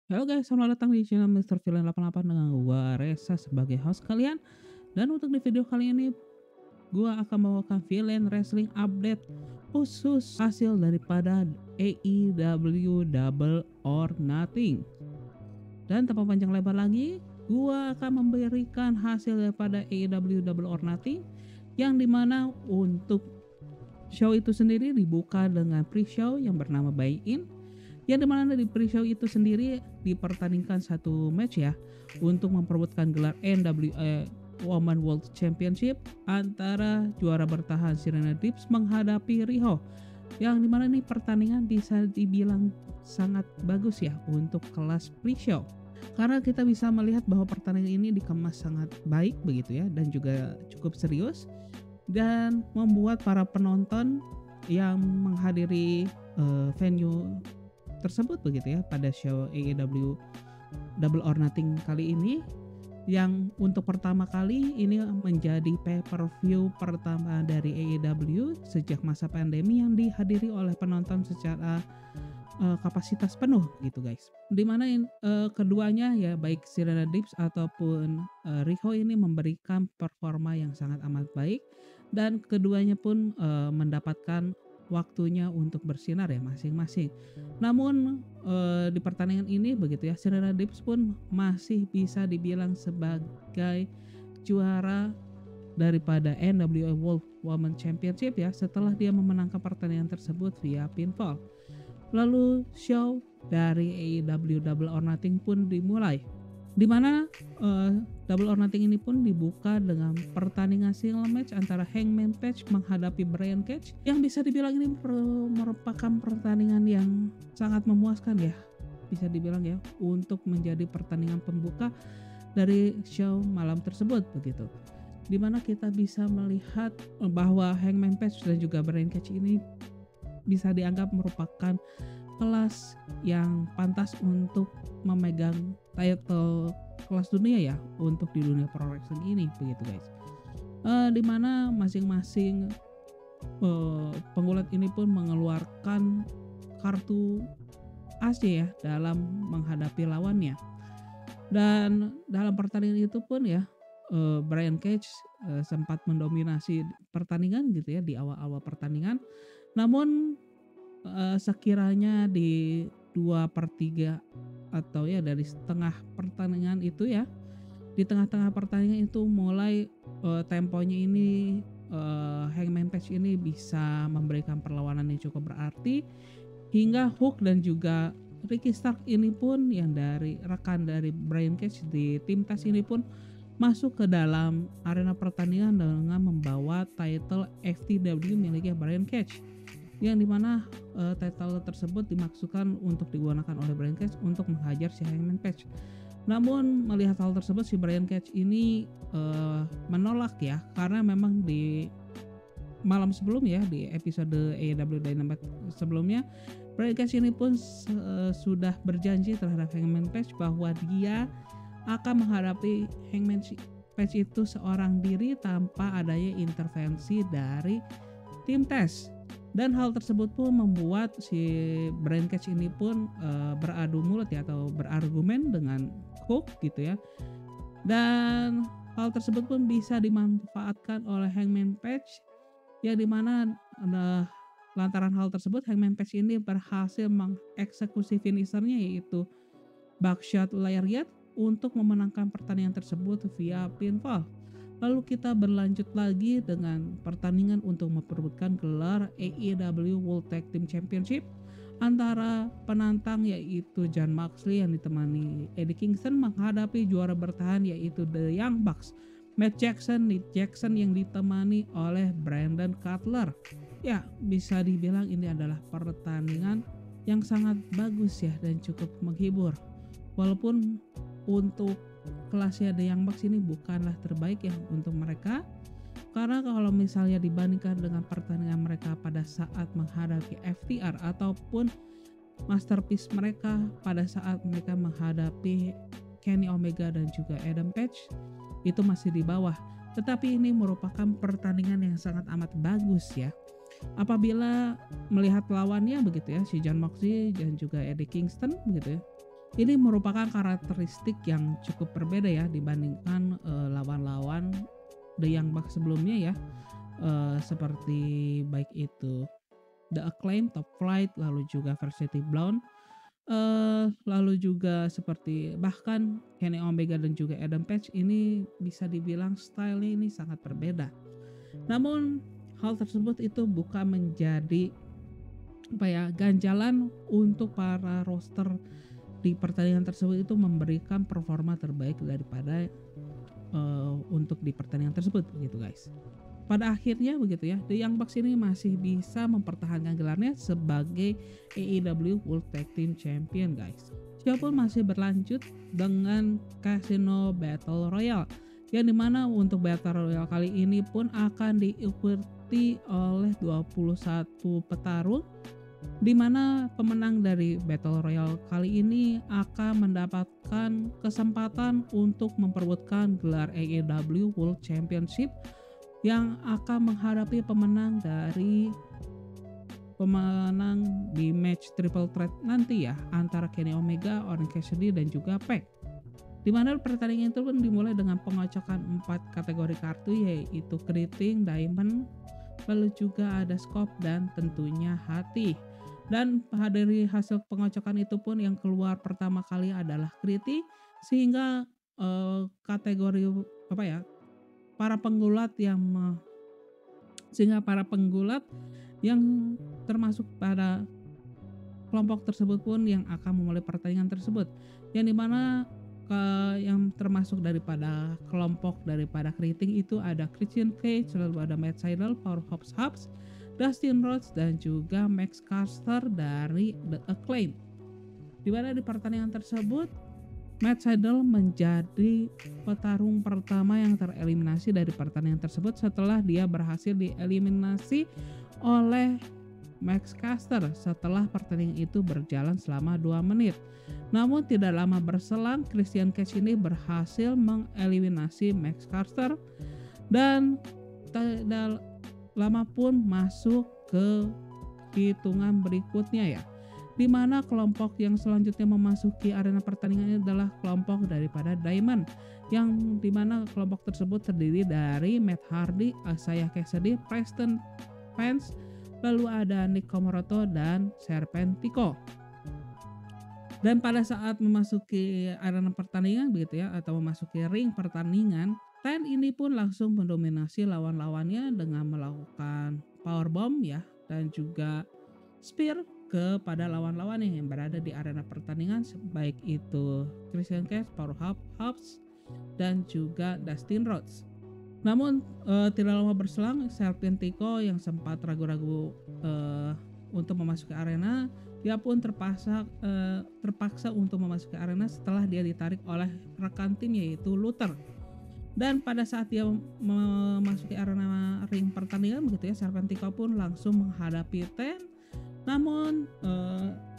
Halo guys, selamat datang di channel Mister Villain 88 dengan gua Reza sebagai host kalian. Dan untuk di video kali ini gua akan membawakan Villain Wrestling update khusus hasil daripada AEW Double or Nothing. Dan tanpa panjang lebar lagi, gua akan memberikan hasil daripada AEW Double or Nothing yang dimana untuk show itu sendiri dibuka dengan pre-show yang bernama Buy In, yang dimana di pre-show itu sendiri dipertandingkan satu match ya untuk memperebutkan gelar NWA Women World Championship antara juara bertahan Serena Deebs menghadapi Riho, yang dimana nih pertandingan bisa dibilang sangat bagus ya untuk kelas pre-show, karena kita bisa melihat bahwa pertandingan ini dikemas sangat baik begitu ya, dan juga cukup serius dan membuat para penonton yang menghadiri venue tersebut begitu ya pada show AEW Double or Nothing kali ini, yang untuk pertama kali ini menjadi pay-per-view pertama dari AEW sejak masa pandemi yang dihadiri oleh penonton secara kapasitas penuh gitu guys. Dimana keduanya ya baik Serena Deebs ataupun Riho ini memberikan performa yang sangat amat baik, dan keduanya pun mendapatkan waktunya untuk bersinar ya masing-masing. Namun di pertandingan ini begitu ya, Serena Deebs pun masih bisa dibilang sebagai juara daripada NWA World Women Championship ya, setelah dia memenangkan pertandingan tersebut via pinfall. Lalu show dari AEW Double or Nothing pun dimulai, di mana Double or Nothing ini pun dibuka dengan pertandingan single match antara Hangman Page menghadapi Brian Cage, yang bisa dibilang ini merupakan pertandingan yang sangat memuaskan ya, bisa dibilang ya, untuk menjadi pertandingan pembuka dari show malam tersebut begitu. Dimana kita bisa melihat bahwa Hangman Page dan juga Brian Cage ini bisa dianggap merupakan kelas yang pantas untuk memegang title kelas dunia ya untuk di dunia pro wrestling ini begitu guys. Dimana masing-masing penggulat ini pun mengeluarkan kartu as ya dalam menghadapi lawannya. Dan dalam pertandingan itu pun ya Brian Cage sempat mendominasi pertandingan gitu ya di awal-awal pertandingan. Namun sekiranya di 2/3 atau ya dari setengah pertandingan itu ya, di tengah-tengah pertandingan itu mulai temponya ini Hangman Page ini bisa memberikan perlawanan yang cukup berarti, hingga Hook dan juga Ricky Stark ini pun yang dari rekan dari Brian Cage di tim tas ini pun masuk ke dalam arena pertandingan dengan membawa title FTW miliknya Brian Cage, yang dimana title tersebut dimaksudkan untuk digunakan oleh Brian Cage untuk menghajar si Hangman Page. Namun melihat hal tersebut si Brian Cage ini menolak ya, karena memang di malam sebelumnya di episode AEW Dynamite sebelumnya, Brian Cage ini pun sudah berjanji terhadap Hangman Page bahwa dia akan menghadapi Hangman Page itu seorang diri tanpa adanya intervensi dari tim Test. Dan hal tersebut pun membuat si Brian Cage ini pun beradu mulut ya, atau berargumen dengan Hook gitu ya. Dan hal tersebut pun bisa dimanfaatkan oleh Hangman Page, yang dimana lantaran hal tersebut Hangman Page ini berhasil mengeksekusi finishernya yaitu Buckshot Lariat untuk memenangkan pertandingan tersebut via pinfall. Lalu kita berlanjut lagi dengan pertandingan untuk memperebutkan gelar AEW World Tag Team Championship antara penantang yaitu Jon Moxley yang ditemani Eddie Kingston menghadapi juara bertahan yaitu The Young Bucks, Matt Jackson yang ditemani oleh Brandon Cutler. Ya, bisa dibilang ini adalah pertandingan yang sangat bagus ya dan cukup menghibur. Walaupun untuk kelasnya The Young Bucks ini bukanlah terbaik ya untuk mereka, karena kalau misalnya dibandingkan dengan pertandingan mereka pada saat menghadapi FTR ataupun masterpiece mereka pada saat mereka menghadapi Kenny Omega dan juga Adam Page, itu masih di bawah. Tetapi ini merupakan pertandingan yang sangat amat bagus ya, apabila melihat lawannya begitu ya, si Jon Moxley dan juga Eddie Kingston begitu ya. Ini merupakan karakteristik yang cukup berbeda ya dibandingkan lawan-lawan The Young Bucks sebelumnya ya, seperti baik itu The Acclaim, Top Flight, lalu juga Varsity Blonde, lalu juga seperti bahkan Kenny Omega dan juga Adam Page. Ini bisa dibilang stylenya ini sangat berbeda. Namun hal tersebut itu bukan menjadi ganjalan untuk para roster di pertandingan tersebut itu memberikan performa terbaik daripada untuk di pertandingan tersebut begitu guys. Pada akhirnya begitu ya, The Young Bucks ini masih bisa mempertahankan gelarnya sebagai AEW World Tag Team Champion guys. Show pun masih berlanjut dengan Casino Battle Royale, yang dimana untuk Battle Royale kali ini pun akan diikuti oleh 21 petarung, di mana pemenang dari Battle Royale kali ini akan mendapatkan kesempatan untuk memperebutkan gelar AEW World Championship yang akan menghadapi pemenang di match triple threat nanti ya, antara Kenny Omega, Orange Cassidy dan juga Pac. Di mana pertandingan itu pun dimulai dengan pengocokan 4 kategori kartu, yaitu keriting, diamond, lalu juga ada scope dan tentunya hati. Dan dari hasil pengocokan itu pun yang keluar pertama kali adalah keriting, sehingga kategori para penggulat yang termasuk pada kelompok tersebut pun yang akan memulai pertandingan tersebut, yang dimana yang termasuk daripada kelompok daripada keriting itu ada Christian Cage, lalu ada Matt Sydal, Powerhouse Hobbs, Dustin Rhodes dan juga Max Caster dari The Acclaim. Di mana di pertandingan tersebut Matt Sydal menjadi petarung pertama yang tereliminasi dari pertandingan tersebut setelah dia berhasil dieliminasi oleh Max Caster setelah pertandingan itu berjalan selama 2 menit. Namun tidak lama berselang, Christian Cage ini berhasil mengeliminasi Max Caster dan tidak lama pun masuk ke hitungan berikutnya ya, di mana kelompok yang selanjutnya memasuki arena pertandingan adalah kelompok daripada Diamond, yang dimana kelompok tersebut terdiri dari Matt Hardy, Isaiah Cassidy, Preston Vance, lalu ada Nick Comoroto dan Serpentico. Dan pada saat memasuki arena pertandingan begitu ya, atau memasuki ring pertandingan, Ten ini pun langsung mendominasi lawan-lawannya dengan melakukan powerbomb ya, dan juga spear kepada lawan-lawannya yang berada di arena pertandingan, baik itu Christian Cage, Powerhouse Hobbs dan juga Dustin Rhodes. Namun tidak lama berselang, Serpentico yang sempat ragu-ragu untuk memasuki arena, dia pun terpaksa untuk memasuki arena setelah dia ditarik oleh rekan tim yaitu Luther. Dan pada saat dia memasuki arena ring pertandingan begitu ya, Serpentico pun langsung menghadapi Ten. Namun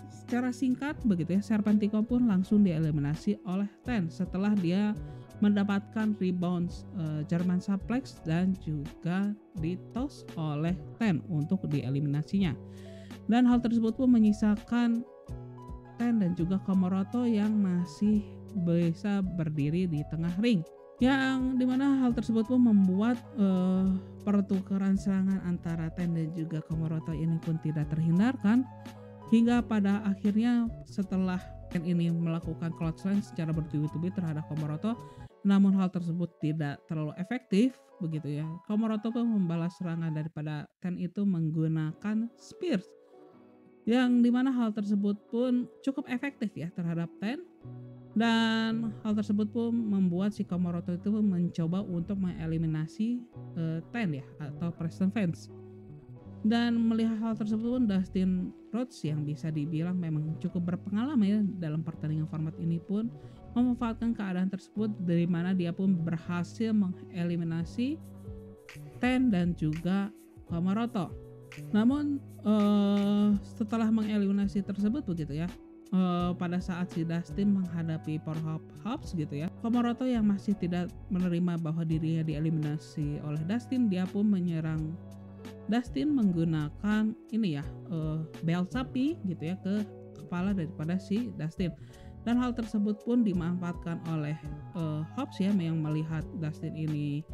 secara singkat begitu ya, Serpentico pun langsung dieliminasi oleh Ten setelah dia mendapatkan rebound German suplex dan juga ditos oleh Ten untuk dieliminasinya. Dan hal tersebut pun menyisakan Ten dan juga Comoroto yang masih bisa berdiri di tengah ring, yang dimana hal tersebut pun membuat pertukaran serangan antara Ten dan juga Comoroto ini pun tidak terhindarkan, hingga pada akhirnya setelah Ten ini melakukan clothesline secara bertubi-tubi terhadap Comoroto, namun hal tersebut tidak terlalu efektif begitu ya. Comoroto pun membalas serangan daripada Ten itu menggunakan spears, yang dimana hal tersebut pun cukup efektif ya terhadap Ten. Dan hal tersebut pun membuat si Comoroto itu mencoba untuk mengeliminasi Ten ya, atau Preston Vance. Dan melihat hal tersebut pun Dustin Rhodes yang bisa dibilang memang cukup berpengalaman ya dalam pertandingan format ini pun memanfaatkan keadaan tersebut, dari mana dia pun berhasil mengeliminasi Ten dan juga Comoroto. Namun setelah mengeliminasi tersebut begitu ya, pada saat si Dustin menghadapi Powerhouse Hobbs gitu ya, Comoroto yang masih tidak menerima bahwa dirinya dieliminasi oleh Dustin, dia pun menyerang Dustin menggunakan ini ya, bel sapi gitu ya ke kepala daripada si Dustin. Dan hal tersebut pun dimanfaatkan oleh Hobbs ya, yang melihat Dustin ini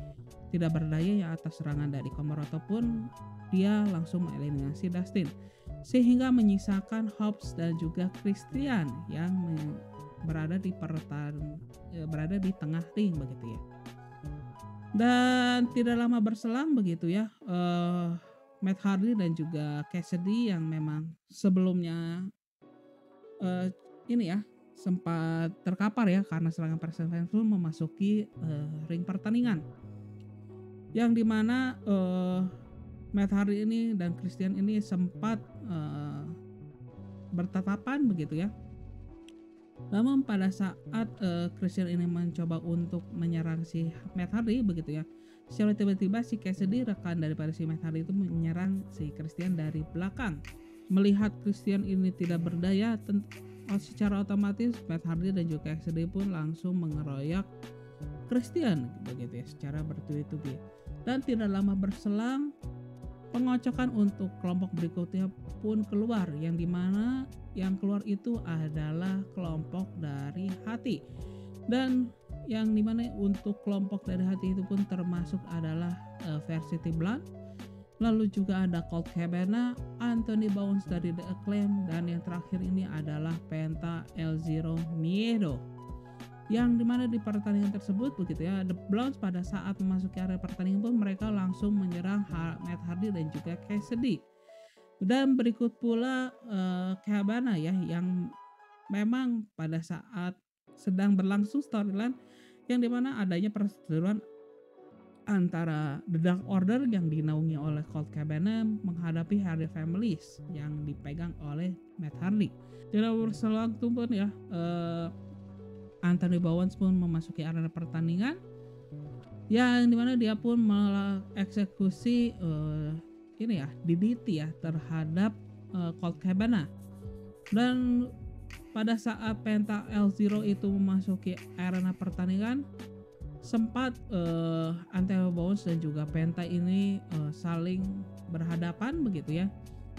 tidak berdaya ya atas serangan dari Komoroto pun dia langsung mengeliminasi Dustin, sehingga menyisakan Hobbs dan juga Christian yang berada di tengah ring begitu ya. Dan tidak lama berselang begitu ya, Matt Hardy dan juga Cassidy yang memang sebelumnya ini ya sempat terkapar ya karena serangan Preston Vance memasuki ring pertandingan, yang dimana Matt Hardy ini dan Christian ini sempat bertatapan begitu ya. Namun pada saat Christian ini mencoba untuk menyerang si Matt Hardy begitu ya, secara tiba-tiba si Cassidy, rekan daripada si Matt Hardy itu, menyerang si Christian dari belakang. Melihat Christian ini tidak berdaya, secara otomatis Matt Hardy dan juga Cassidy pun langsung mengeroyok Christian begitu ya secara bertubi-tubi. Dan tidak lama berselang, pengocokan untuk kelompok berikutnya pun keluar, yang dimana yang keluar itu adalah kelompok dari Hati, dan yang dimana untuk kelompok dari Hati itu pun termasuk adalah Varsity Blonde, lalu juga ada Colt Cabana, Anthony Bowens dari The Acclaim, dan yang terakhir ini adalah Penta El Zero Miedo, yang dimana di pertandingan tersebut begitu ya, The Blondes pada saat memasuki area pertandingan pun mereka langsung menyerang Matt Hardy dan juga Cassidy. Dan berikut pula Cabana ya, yang memang pada saat sedang berlangsung storyline yang dimana adanya perseteruan antara The Dark Order yang dinaungi oleh Colt Cabana menghadapi Hardy Families yang dipegang oleh Matt Hardy. Tidak berselang pun ya, Anthony Bowens pun memasuki arena pertandingan, yang dimana dia pun mengeksekusi ini ya DDT ya terhadap Colt Cabana. Dan pada saat Penta El Zero itu memasuki arena pertandingan, sempat Anthony Bowens dan juga Penta ini saling berhadapan begitu ya,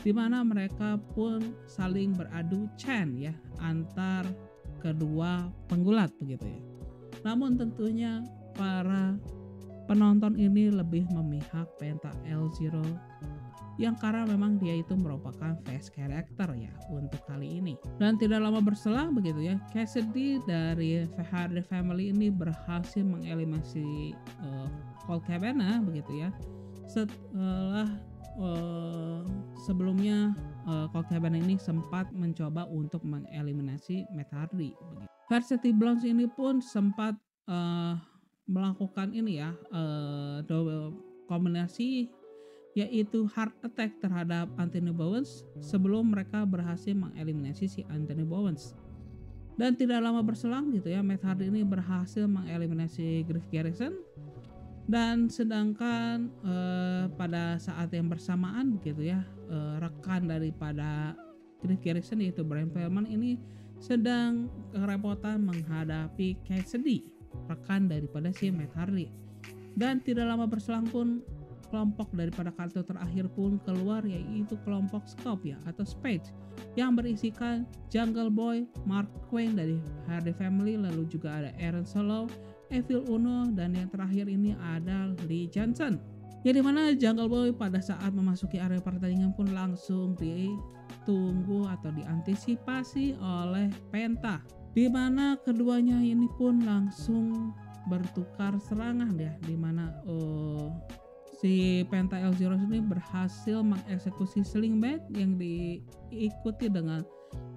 dimana mereka pun saling beradu chant ya antar kedua penggulat begitu ya. Namun tentunya para penonton ini lebih memihak Penta El Zero, yang karena memang dia itu merupakan face character ya untuk kali ini. Dan tidak lama berselang begitu ya, Cassidy dari Hardy Family ini berhasil mengeliminasi Colt Cabana begitu ya, setelah sebelumnya Colt Cabana ini sempat mencoba untuk mengeliminasi Matt Hardy begitu. Varsity Blondes ini pun sempat melakukan ini ya double kombinasi, yaitu Heart Attack terhadap Anthony Bowens sebelum mereka berhasil mengeliminasi si Anthony Bowens. Dan tidak lama berselang gitu ya, Matt Hardy ini berhasil mengeliminasi Griff Garrison. Dan sedangkan pada saat yang bersamaan begitu ya, rekan daripada Griff Garrison yaitu Brian Pillman ini sedang kerepotan menghadapi Cassidy, rekan daripada si Matt Hardy. Dan tidak lama berselang pun kelompok daripada kartu terakhir pun keluar, yaitu kelompok Scope ya atau Spade, yang berisikan Jungle Boy, Mark Quinn dari Hardy Family, lalu juga ada Aaron Solo, Evil Uno, dan yang terakhir ini ada Lee Johnson. Ya, dimana Jungle Boy pada saat memasuki area pertandingan pun langsung ditunggu atau diantisipasi oleh Penta, dimana keduanya ini pun langsung bertukar serangan ya, dimana si Penta El Zero ini berhasil mengeksekusi Sling Blade yang diikuti dengan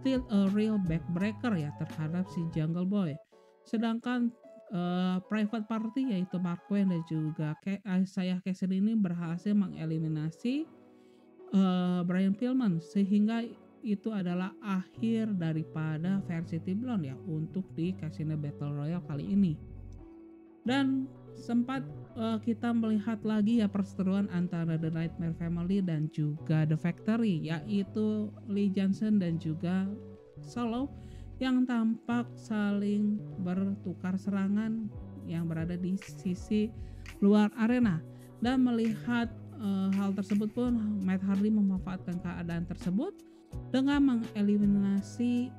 Tilt a Real Backbreaker ya terhadap si Jungle Boy. Sedangkan Private Party yaitu Mark Quinn dan juga Isaiah Cassidy ini berhasil mengeliminasi Brian Pillman, sehingga itu adalah akhir daripada Varsity Blonde ya untuk di Casino Battle Royale kali ini. Dan sempat kita melihat lagi ya perseteruan antara The Nightmare Family dan juga The Factory, yaitu Lee Johnson dan juga Solo, yang tampak saling bertukar serangan yang berada di sisi luar arena. Dan melihat hal tersebut pun Matt Hardy memanfaatkan keadaan tersebut dengan mengeliminasi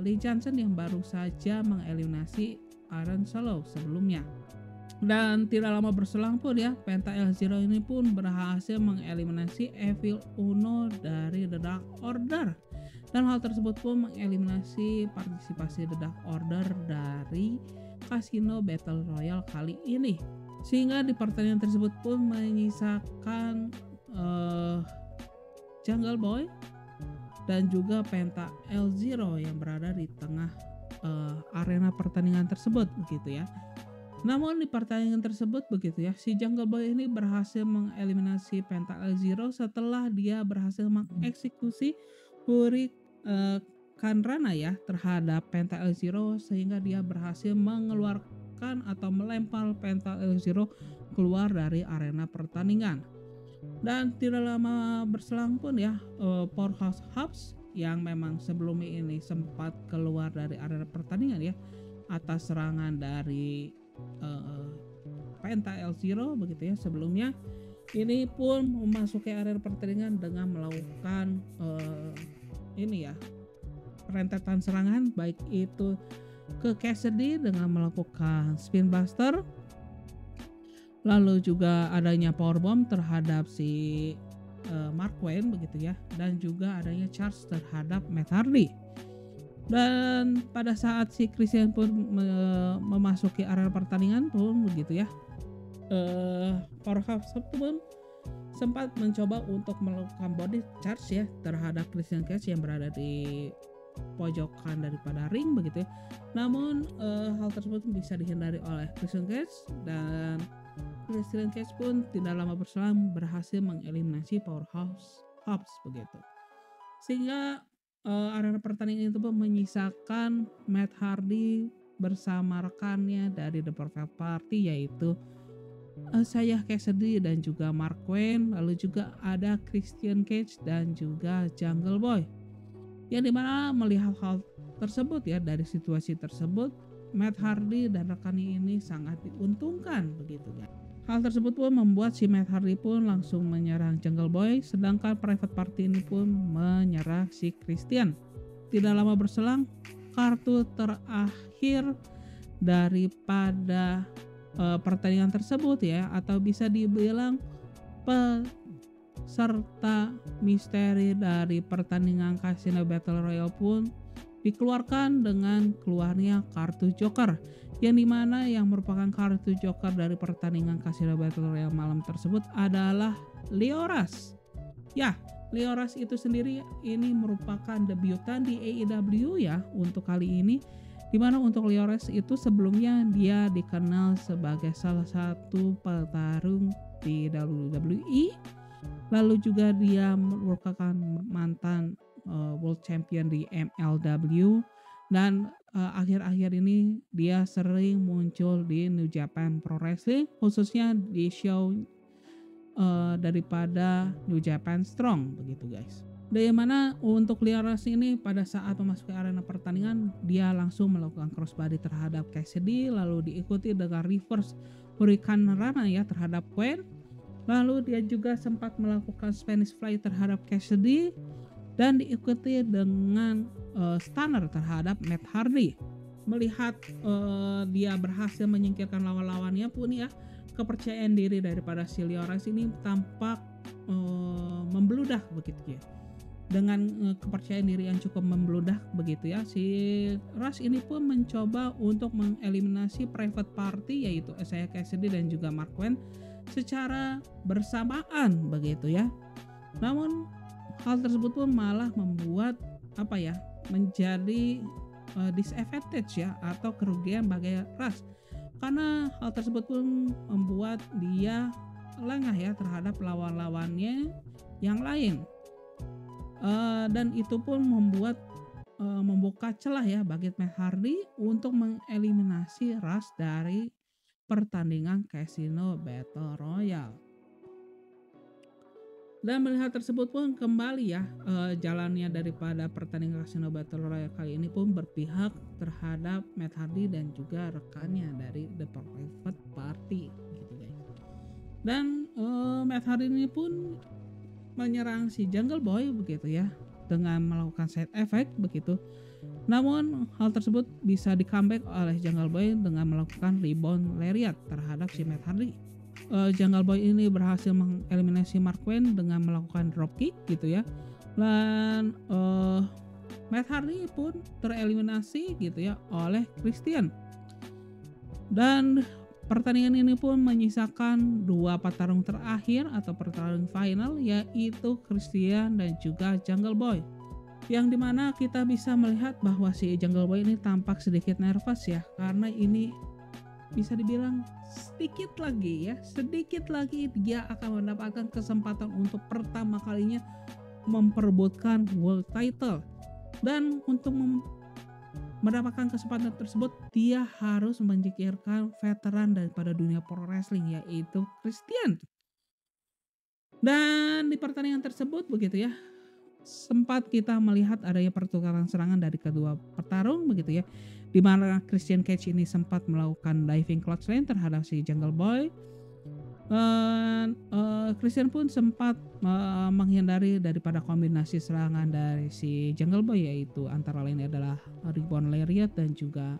Lee Johnson yang baru saja mengeliminasi Aaron Solo sebelumnya. Dan tidak lama berselang pun ya, Penta El Zero ini pun berhasil mengeliminasi Evil Uno dari The Dark Order. Dan hal tersebut pun mengeliminasi partisipasi The Dark Order dari Casino Battle Royale kali ini. Sehingga di pertandingan tersebut pun menyisakan Jungle Boy dan juga Penta El Zero yang berada di tengah arena pertandingan tersebut begitu ya. Namun di pertandingan tersebut begitu ya, si Jungle Boy ini berhasil mengeliminasi Penta El Zero setelah dia berhasil mengeksekusi Hurricanrana ya terhadap Penta El Zero, sehingga dia berhasil mengeluarkan atau melempar Penta El Zero keluar dari arena pertandingan. Dan tidak lama berselang pun ya, Powerhouse Hobbs yang memang sebelumnya ini sempat keluar dari arena pertandingan ya atas serangan dari Penta El Zero begitu ya sebelumnya, ini pun memasuki area pertandingan dengan melakukan ini ya rentetan serangan, baik itu ke Cassidy dengan melakukan spin buster, lalu juga adanya powerbomb terhadap si Mark Wayne begitu ya, dan juga adanya charge terhadap Matt Hardy. Dan pada saat si Christian pun memasuki area pertandingan pun begitu ya, Powerhouse pun sempat mencoba untuk melakukan body charge ya terhadap Christian Cage yang berada di pojokan daripada ring begitu ya. Namun hal tersebut bisa dihindari oleh Christian Cage, dan Christian Cage pun tidak lama berselang berhasil mengeliminasi Powerhouse Hobbs begitu. Sehingga arena pertandingan itu pun menyisakan Matt Hardy bersama rekannya dari The Perfect Party, yaitu Isaiah Cassidy dan juga Mark Wayne, lalu juga ada Christian Cage dan juga Jungle Boy. Yang dimana melihat hal tersebut ya, dari situasi tersebut, Matt Hardy dan rekannya ini sangat diuntungkan begitu kan. Hal tersebut pun membuat si Matt Hardy pun langsung menyerang Jungle Boy, sedangkan Private Party ini pun menyerang si Christian. Tidak lama berselang, kartu terakhir daripada pertandingan tersebut ya, atau bisa dibilang peserta misteri dari pertandingan Casino Battle Royale pun dikeluarkan dengan keluarnya kartu Joker, yang dimana yang merupakan kartu Joker dari pertandingan Casino Battle Royale malam tersebut adalah Lioras. Ya, Lioras itu sendiri ini merupakan debutan di AEW ya untuk kali ini, dimana untuk Lioras itu sebelumnya dia dikenal sebagai salah satu petarung di WWE, lalu juga dia merupakan mantan World Champion di MLW, dan akhir-akhir ini dia sering muncul di New Japan Pro Wrestling, khususnya di show daripada New Japan Strong begitu guys. Dari mana untuk Lioras ini pada saat memasuki arena pertandingan dia langsung melakukan crossbody terhadap Cassidy, lalu diikuti dengan reverse Hurricanrana ya terhadap Wayne, lalu dia juga sempat melakukan Spanish Fly terhadap Cassidy dan diikuti dengan stunner terhadap Matt Hardy. Melihat dia berhasil menyingkirkan lawan-lawannya pun ya, kepercayaan diri daripada si Lioras ini tampak membludak begitu ya. Dengan kepercayaan diri yang cukup membludak begitu ya, si Rush ini pun mencoba untuk mengeliminasi Private Party yaitu Isaiah Cassidy dan juga Mark Wayne secara bersamaan begitu ya. Namun hal tersebut pun malah membuat menjadi disadvantage ya, atau kerugian bagi Rush, karena hal tersebut pun membuat dia lengah ya terhadap lawan-lawannya yang lain, dan itu pun membuka celah ya bagi Matt Hardy untuk mengeliminasi Rush dari pertandingan Casino Battle Royale. Dan melihat tersebut pun kembali ya, jalannya daripada pertandingan Casino Battle Royale kali ini pun berpihak terhadap Matt Hardy dan juga rekannya dari The Private Party gitu guys. Dan Matt Hardy ini pun menyerang si Jungle Boy begitu ya, dengan melakukan side effect begitu. Namun hal tersebut bisa di comeback oleh Jungle Boy dengan melakukan rebound lariat terhadap si Matt Hardy. Jungle Boy ini berhasil mengeliminasi Mark Quinn dengan melakukan dropkick gitu ya. Dan Matt Hardy pun tereliminasi gitu ya oleh Christian. Dan pertandingan ini pun menyisakan 2 petarung terakhir atau pertarungan final, yaitu Christian dan juga Jungle Boy. Yang dimana kita bisa melihat bahwa si Jungle Boy ini tampak sedikit nervous ya, karena ini bisa dibilang sedikit lagi dia akan mendapatkan kesempatan untuk pertama kalinya memperebutkan world title. Dan untuk mendapatkan kesempatan tersebut, dia harus menyingkirkan veteran daripada dunia pro wrestling, yaitu Christian. Dan di pertandingan tersebut begitu ya, sempat kita melihat adanya pertukaran serangan dari kedua petarung begitu ya, di mana Christian Cage ini sempat melakukan diving clothesline terhadap si Jungle Boy. Dan Christian pun sempat menghindari daripada kombinasi serangan dari si Jungle Boy, yaitu antara lain adalah rebound lariat dan juga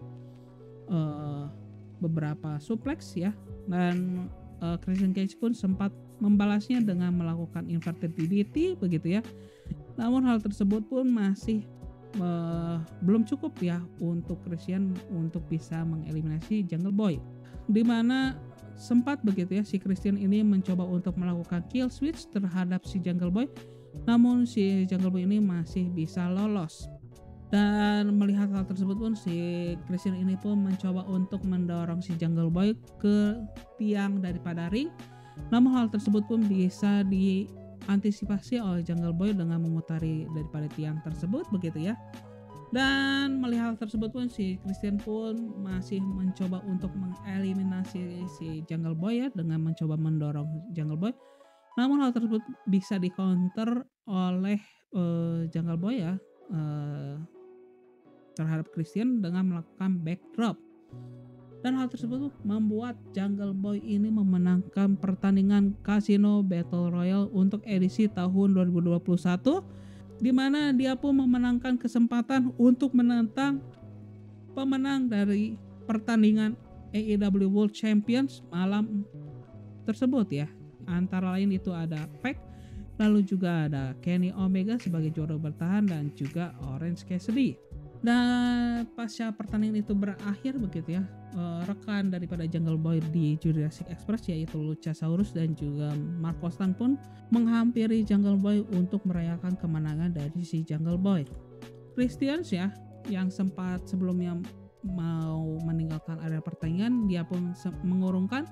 beberapa suplex ya. Dan Christian Cage pun sempat membalasnya dengan melakukan inverted DDT begitu ya. Namun hal tersebut pun masih belum cukup ya untuk Christian untuk bisa mengeliminasi Jungle Boy, di mana sempat begitu ya si Christian ini mencoba untuk melakukan kill switch terhadap si Jungle Boy, namun si Jungle Boy ini masih bisa lolos. Dan melihat hal tersebut pun si Christian ini pun mencoba untuk mendorong si Jungle Boy ke tiang daripada ring, namun hal tersebut pun bisa diantisipasi oleh Jungle Boy dengan memutari daripada tiang tersebut begitu ya. Dan melihat hal tersebut pun si Christian pun masih mencoba untuk mengeliminasi si Jungle Boy ya, dengan mencoba mendorong Jungle Boy. Namun hal tersebut bisa di counter oleh Jungle Boy ya terhadap Christian dengan melakukan backdrop. Dan hal tersebut membuat Jungle Boy ini memenangkan pertandingan Casino Battle Royale untuk edisi tahun 2021, di mana dia pun memenangkan kesempatan untuk menantang pemenang dari pertandingan AEW World Champions malam tersebut ya. Antara lain itu ada Pac, lalu juga ada Kenny Omega sebagai juara bertahan dan juga Orange Cassidy. Dan pasca pertandingan itu berakhir begitu ya, rekan daripada Jungle Boy di Jurassic Express yaitu Luchasaurus dan juga Mark Costa pun menghampiri Jungle Boy untuk merayakan kemenangan dari si Jungle Boy. Christian ya, yang sempat sebelumnya mau meninggalkan area pertandingan, dia pun mengurungkan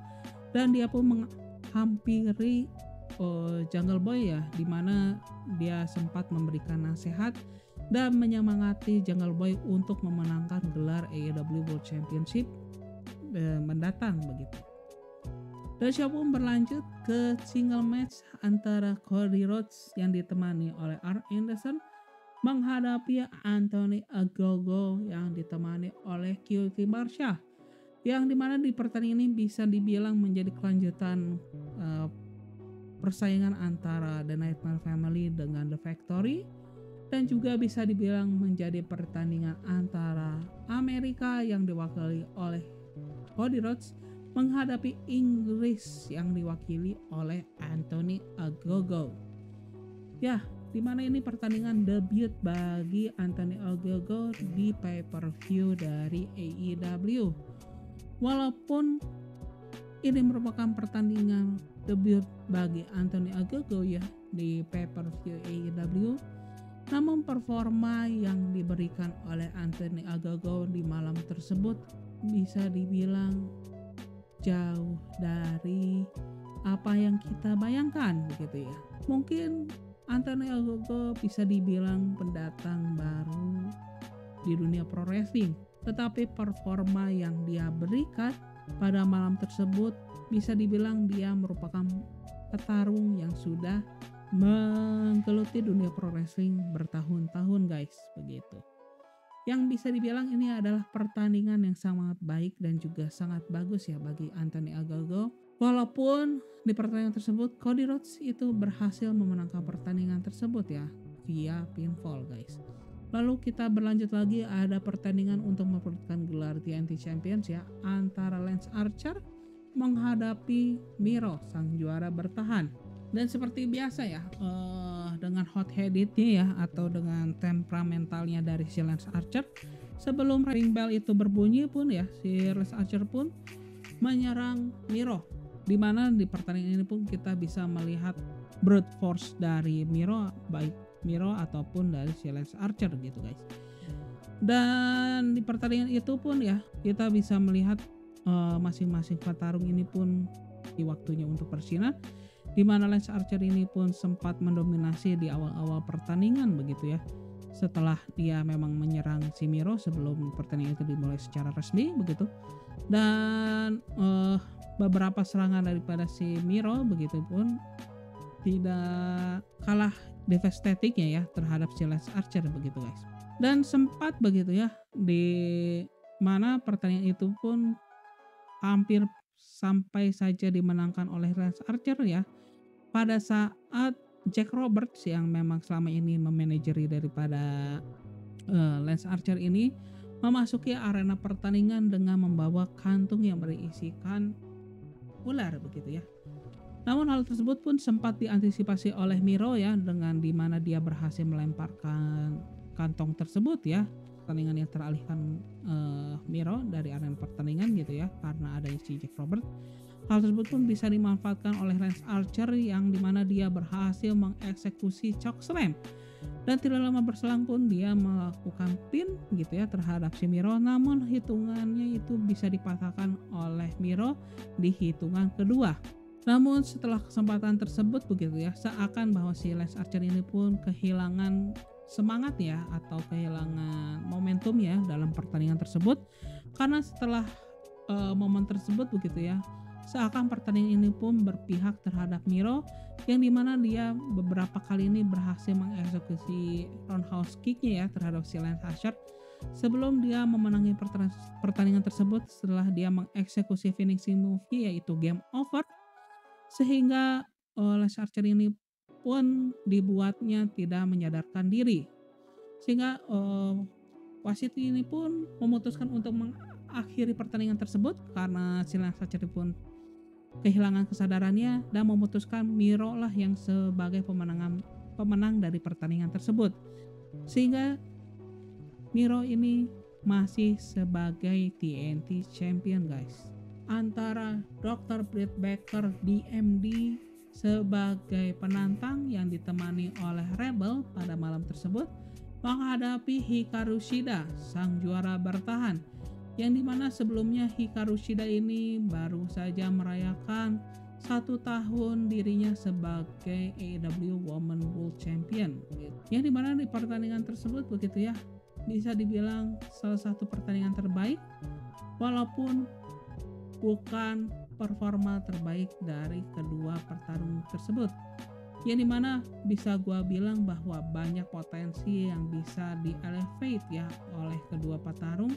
dan dia pun menghampiri Jungle Boy ya, dimana dia sempat memberikan nasihat dan menyemangati Jungle Boy untuk memenangkan gelar AEW World Championship mendatang begitu. Dan show pun berlanjut ke single match antara Cody Rhodes yang ditemani oleh Arn Anderson menghadapi Anthony Ogogo yang ditemani oleh QT Marshall, yang dimana di pertandingan ini bisa dibilang menjadi kelanjutan persaingan antara The Nightmare Family dengan The Factory, dan juga bisa dibilang menjadi pertandingan antara Amerika yang diwakili oleh Cody Rhodes menghadapi Inggris yang diwakili oleh Anthony Ogogo. Ya, dimana ini pertandingan debut bagi Anthony Ogogo di pay-per-view dari AEW. Walaupun ini merupakan pertandingan debut bagi Anthony Ogogo ya di pay-per-view AEW, namun performa yang diberikan oleh Anthony Ogogo di malam tersebut bisa dibilang jauh dari apa yang kita bayangkan begitu ya. Mungkin Anthony Ogogo bisa dibilang pendatang baru di dunia pro wrestling, tetapi performa yang dia berikan pada malam tersebut bisa dibilang dia merupakan petarung yang sudah menggeluti dunia pro wrestling bertahun-tahun guys begitu. Yang bisa dibilang ini adalah pertandingan yang sangat baik dan juga sangat bagus ya bagi Anthony Ogogo. Walaupun di pertandingan tersebut Cody Rhodes itu berhasil memenangkan pertandingan tersebut ya. via pinfall guys. Lalu kita berlanjut lagi, ada pertandingan untuk memperebutkan gelar TNT Champions ya, antara Lance Archer menghadapi Miro, sang juara bertahan. Dan seperti biasa ya, dengan hot headednya ya, atau dengan temperamentalnya dari si Lance Archer, sebelum ring bell itu berbunyi pun ya, si Lance Archer pun menyerang Miro, dimana di pertandingan ini pun kita bisa melihat brute force dari Miro, baik Miro ataupun dari si Lance Archer gitu guys. Dan di pertandingan itu pun ya, kita bisa melihat masing-masing petarung ini pun di waktunya untuk bersinar, di mana Lance Archer ini pun sempat mendominasi di awal-awal pertandingan begitu ya, setelah dia memang menyerang si Miro sebelum pertandingan itu dimulai secara resmi begitu. Dan beberapa serangan daripada si Miro begitu pun tidak kalah devastatingnya ya terhadap si Lance Archer begitu guys. Dan sempat begitu ya, di mana pertandingan itu pun hampir sampai saja dimenangkan oleh Lance Archer ya, pada saat Jack Roberts yang memang selama ini memanajeri daripada Lance Archer ini memasuki arena pertandingan dengan membawa kantung yang berisikan ular begitu ya. Namun hal tersebut pun sempat diantisipasi oleh Miro ya, dengan dimana dia berhasil melemparkan kantong tersebut ya. Pertandingan yang teralihkan Miro dari arena pertandingan gitu ya, karena adanya si Jack Robert. Hal tersebut pun bisa dimanfaatkan oleh Lance Archer yang dimana dia berhasil mengeksekusi chokeslam. Dan tidak lama berselang pun dia melakukan pin gitu ya terhadap si Miro, namun hitungannya itu bisa dipatahkan oleh Miro di hitungan kedua. Namun setelah kesempatan tersebut begitu ya, seakan bahwa si Lance Archer ini pun kehilangan semangat ya, atau kehilangan momentum ya dalam pertandingan tersebut, karena setelah momen tersebut begitu ya, seakan pertandingan ini pun berpihak terhadap Miro, yang dimana dia beberapa kali ini berhasil mengeksekusi roundhouse kicknya ya terhadap si Lance Archer sebelum dia memenangi pertandingan tersebut setelah dia mengeksekusi finishing move yaitu game over, sehingga Lance Archer ini pun dibuatnya tidak menyadarkan diri, sehingga wasit ini pun memutuskan untuk mengakhiri pertandingan tersebut karena si Lance Archer pun kehilangan kesadarannya dan memutuskan Miro lah yang sebagai pemenang dari pertandingan tersebut, sehingga Miro ini masih sebagai TNT Champion guys, antara Dr. Britt Baker DMD sebagai penantang yang ditemani oleh Rebel pada malam tersebut menghadapi Hikaru Shida, sang juara bertahan, yang dimana sebelumnya Hikaru Shida ini baru saja merayakan 1 tahun dirinya sebagai AEW Women World Champion, yang dimana di pertandingan tersebut begitu ya, bisa dibilang salah satu pertandingan terbaik, walaupun bukan performa terbaik dari kedua petarung tersebut, yang dimana bisa gua bilang bahwa banyak potensi yang bisa di-elevate ya oleh kedua petarung,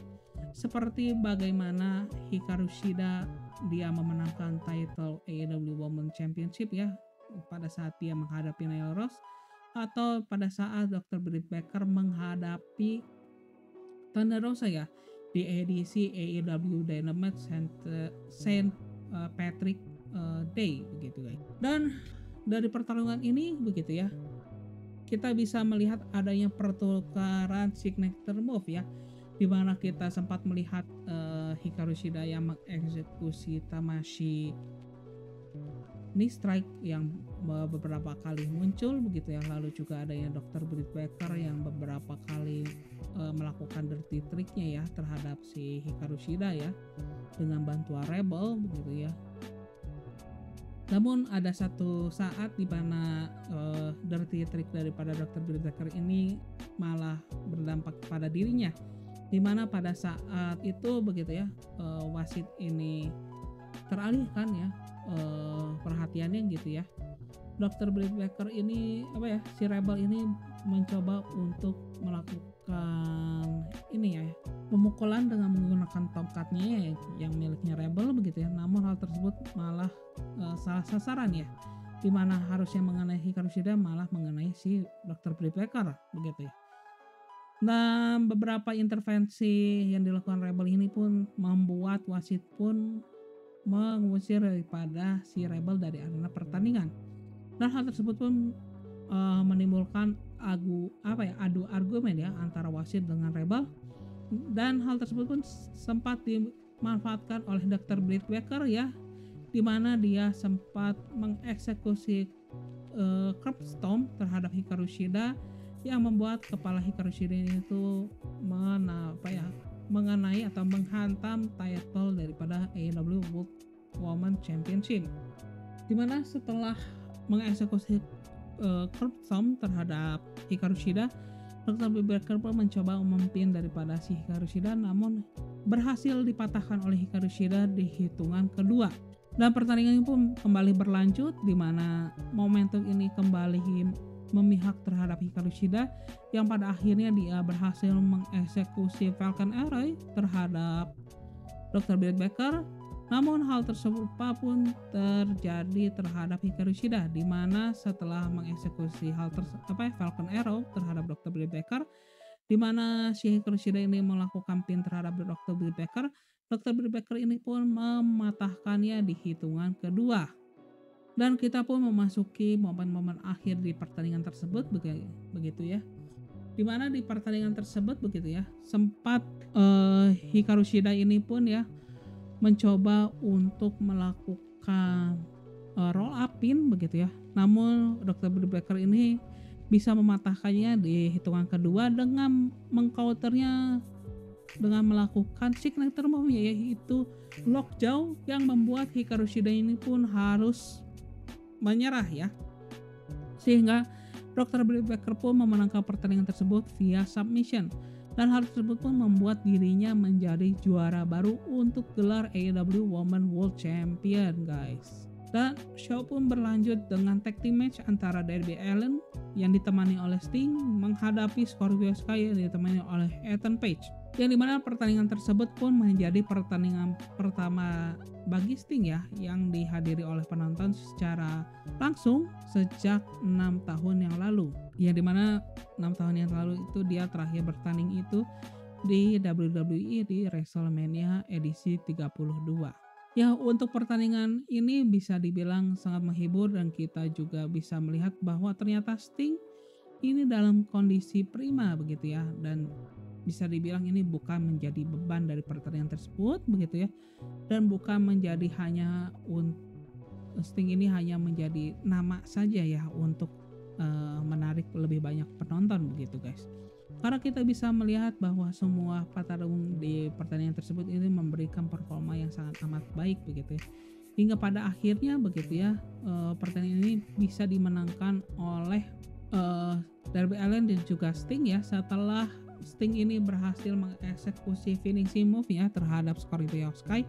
seperti bagaimana Hikaru Shida dia memenangkan title AEW Women Championship ya pada saat dia menghadapi Nyla Rose, atau pada saat Dr. Britt Baker menghadapi Thunder Rosa ya di edisi AEW Dynamite Saint Patrick Day begitu guys. Dan dari pertarungan ini begitu ya, kita bisa melihat adanya pertukaran signature move ya, di mana kita sempat melihat Hikaru Shida yang mengeksekusi Tamashi knee strike yang beberapa kali muncul begitu ya. Lalu juga ada yang Dr. Britt Baker yang beberapa kali melakukan dirty tricknya ya terhadap si Hikaru Shida ya dengan bantuan Rebel begitu ya. Namun ada satu saat di mana dirty trick daripada Dr. Britt Baker ini malah berdampak pada dirinya, di mana pada saat itu begitu ya, wasit ini teralihkan ya perhatiannya gitu ya. Dr. Britt Baker ini si Rebel ini mencoba untuk melakukan ini ya, pemukulan dengan menggunakan tongkatnya yang miliknya Rebel begitu ya. Namun hal tersebut malah salah sasaran ya, dimana harusnya mengenai Hikaru Shida malah mengenai si Dr. Britt Baker begitu ya. Dan beberapa intervensi yang dilakukan Rebel ini pun membuat wasit pun mengusir daripada si Rebel dari arena pertandingan. Dan hal tersebut pun menimbulkan adu argumen ya antara wasit dengan Rebel, dan hal tersebut pun sempat dimanfaatkan oleh Dr. Britt Baker ya, di mana dia sempat mengeksekusi curb stomp terhadap Hikaru Shida yang membuat kepala Hikaru Shida itu mengenai atau menghantam title daripada AEW World Women Championship. Dimana setelah mengeksekusi curb stomp terhadap Hikaru Shida, Dr. Britt Baker pun mencoba memimpin daripada si Hikaru Shida, namun berhasil dipatahkan oleh Hikaru Shida di hitungan kedua. Dan pertandingan ini pun kembali berlanjut, di mana momentum ini kembali memihak terhadap Hikaru Shida, yang pada akhirnya dia berhasil mengeksekusi Falcon Arrow terhadap Dr. Britt Baker. Namun hal tersebut pun terjadi terhadap Hikaru Shida, di mana setelah mengeksekusi Falcon Arrow terhadap Dr. Britt Baker, di mana si Hikaru Shida ini melakukan pin terhadap Dr. Britt Baker. Dr. Britt Baker ini pun mematahkannya di hitungan kedua. Dan kita pun memasuki momen-momen akhir di pertandingan tersebut begitu ya. Dimana di pertandingan tersebut begitu ya, sempat Hikaru Shida ini pun ya mencoba untuk melakukan roll up pin begitu ya. Namun Dr. Britt Baker ini bisa mematahkannya di hitungan kedua dengan mengcounternya dengan melakukan signature move, yaitu lockjaw, yang membuat Hikaru Shida ini pun harus menyerah ya, sehingga Dr. Britt Baker pun memenangkan pertandingan tersebut via submission, dan hal tersebut pun membuat dirinya menjadi juara baru untuk gelar AEW Women World Champion guys. Dan show pun berlanjut dengan tag team match antara Darby Allin yang ditemani oleh Sting menghadapi Scorpio Sky yang ditemani oleh Ethan Page, yang dimana pertandingan tersebut pun menjadi pertandingan pertama bagi Sting ya, yang dihadiri oleh penonton secara langsung sejak 6 tahun yang lalu, yang dimana 6 tahun yang lalu itu dia terakhir bertanding itu di WWE di WrestleMania edisi 32. Ya, untuk pertandingan ini bisa dibilang sangat menghibur, dan kita juga bisa melihat bahwa ternyata Sting ini dalam kondisi prima begitu ya, dan bisa dibilang ini bukan menjadi beban dari pertandingan tersebut begitu ya, dan bukan menjadi hanya Sting ini hanya menjadi nama saja ya untuk menarik lebih banyak penonton begitu guys. Karena kita bisa melihat bahwa semua petarung di pertandingan tersebut ini memberikan performa yang sangat amat baik begitu ya. Hingga pada akhirnya begitu ya, pertandingan ini bisa dimenangkan oleh Darby Allin dan juga Sting ya, setelah Sting ini berhasil mengeksekusi finishing move ya terhadap Scorpio Sky,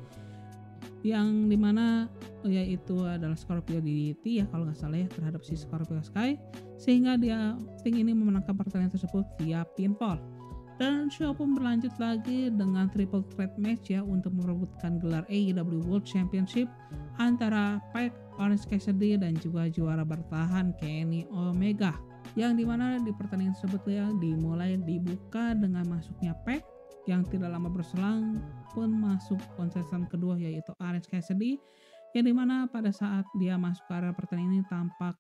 yang dimana yaitu adalah Scorpio DDT ya kalau nggak salah ya, terhadap si Scorpio Sky, sehingga Sting ini memenangkan pertandingan tersebut via pinfall. Dan show pun berlanjut lagi dengan triple threat match ya untuk merebutkan gelar AEW World Championship antara Pac, Orange Cassidy dan juga juara bertahan Kenny Omega, yang dimana di pertandingan tersebut ya dimulai dibuka dengan masuknya Pac, yang tidak lama berselang pun masuk kontestan kedua yaitu Orange Cassidy, yang dimana pada saat dia masuk ke area pertandingan ini tampak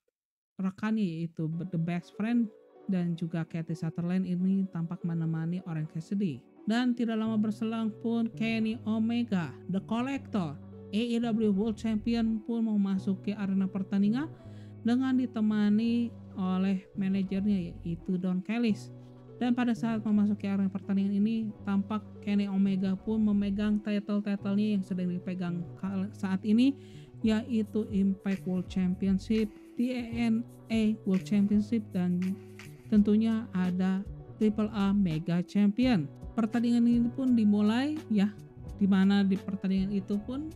rekannya yaitu The Best Friend dan juga Katie Sutherland ini tampak menemani Orange Cassidy. Dan tidak lama berselang pun Kenny Omega, The Collector, AEW World Champion pun memasuki arena pertandingan dengan ditemani oleh manajernya yaitu Don Callis. Dan pada saat memasuki arena pertandingan ini tampak Kenny Omega pun memegang title-titlenya yang sedang dipegang saat ini, yaitu Impact World Championship, TNA World Championship, dan tentunya ada AAA Mega Champion. Pertandingan ini pun dimulai ya, dimana di pertandingan itu pun